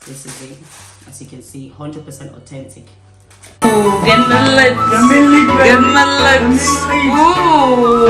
This is it. As you can see, 100% authentic. Ooh, get my lips. Get my lips. Ooh.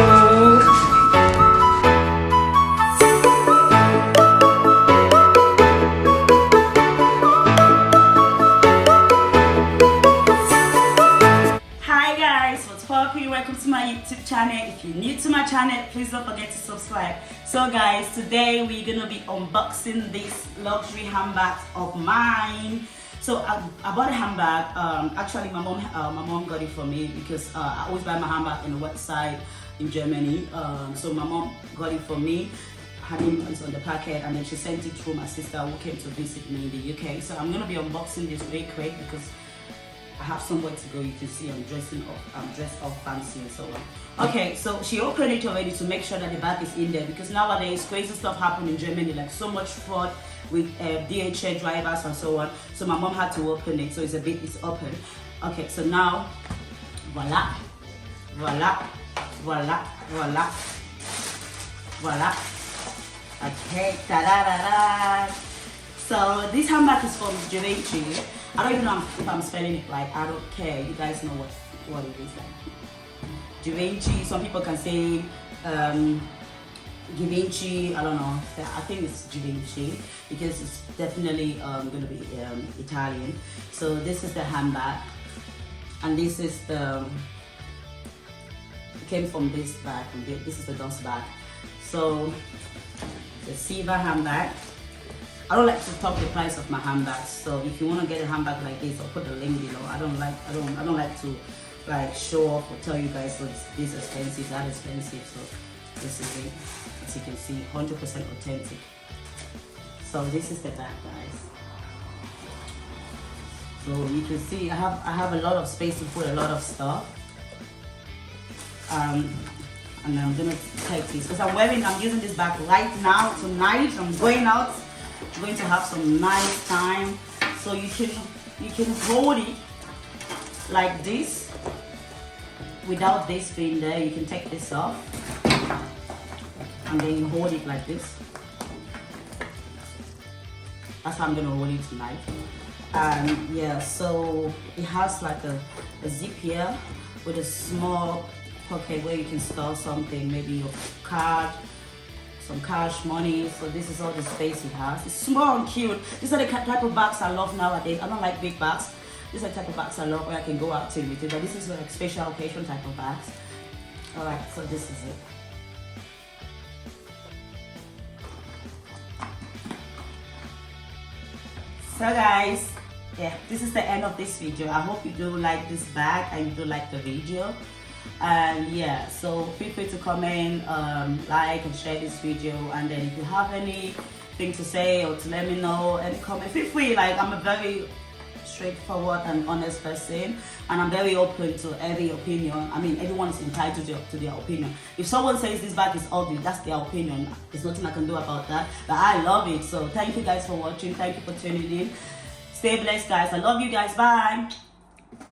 Welcome to my YouTube channel. If you're new to my channel, please don't forget to subscribe. So guys, today we're gonna be unboxing this luxury handbag of mine. So I bought a handbag. Actually my mom got it for me because I always buy my handbag on the website in Germany. So my mom got it for me. Her name is on the packet, and then she sent it through my sister who came to visit me in the UK. So I'm gonna be unboxing this very quick because I have somewhere to go. You can see I'm dressed up fancy and so on. Okay, so she opened it already to make sure that the bag is in there, because nowadays crazy stuff happen in Germany, like so much fraud with DHL drivers and so on. So my mom had to open it, so it's open. Okay, so now voila, voila, voila, voila, voila. Okay, ta-da-da-da. So this handbag is from Givenchy. I don't even know if I'm spelling it right. I don't care. You guys know what it is like. Givenchy. Some people can say Givenchy. I don't know. I think it's Givenchy because it's definitely going to be Italian. So this is the handbag, and this is the. It came from this bag. This is the dust bag. So the silver handbag. I don't like to talk the price of my handbags, so if you want to get a handbag like this, I'll put the link below. I don't like to like show off or tell you guys what's this expensive, that expensive. So this is it. As you can see, 100% authentic. So this is the bag, guys. So you can see I have a lot of space to put a lot of stuff. And I'm gonna take this because I'm using this bag right now. Tonight I'm going out. You're going to have some nice time, so you can hold it like this without this being there. You can take this off and then you hold it like this. That's how I'm gonna hold it tonight. And yeah, so it has like a zip here with a small pocket where you can store something, maybe your card, some cash, money. So this is all the space it has. It's small and cute. These are the type of bags I love nowadays. I don't like big bags. These are the type of bags I love where I can go out with it. But this is like special occasion type of bags. Alright, so this is it. So guys, yeah, this is the end of this video. I hope you do like this bag and you do like the video. And yeah, so feel free to comment, like and share this video, and then if you have anything to say or to let me know, any comment, feel free. Like, I'm a very straightforward and honest person, and I'm very open to every opinion. I mean, everyone's entitled to their opinion. If someone says this bag is ugly, that's their opinion. There's nothing I can do about that, but I love it. So thank you guys for watching. Thank you for tuning in. Stay blessed, guys. I love you guys. Bye.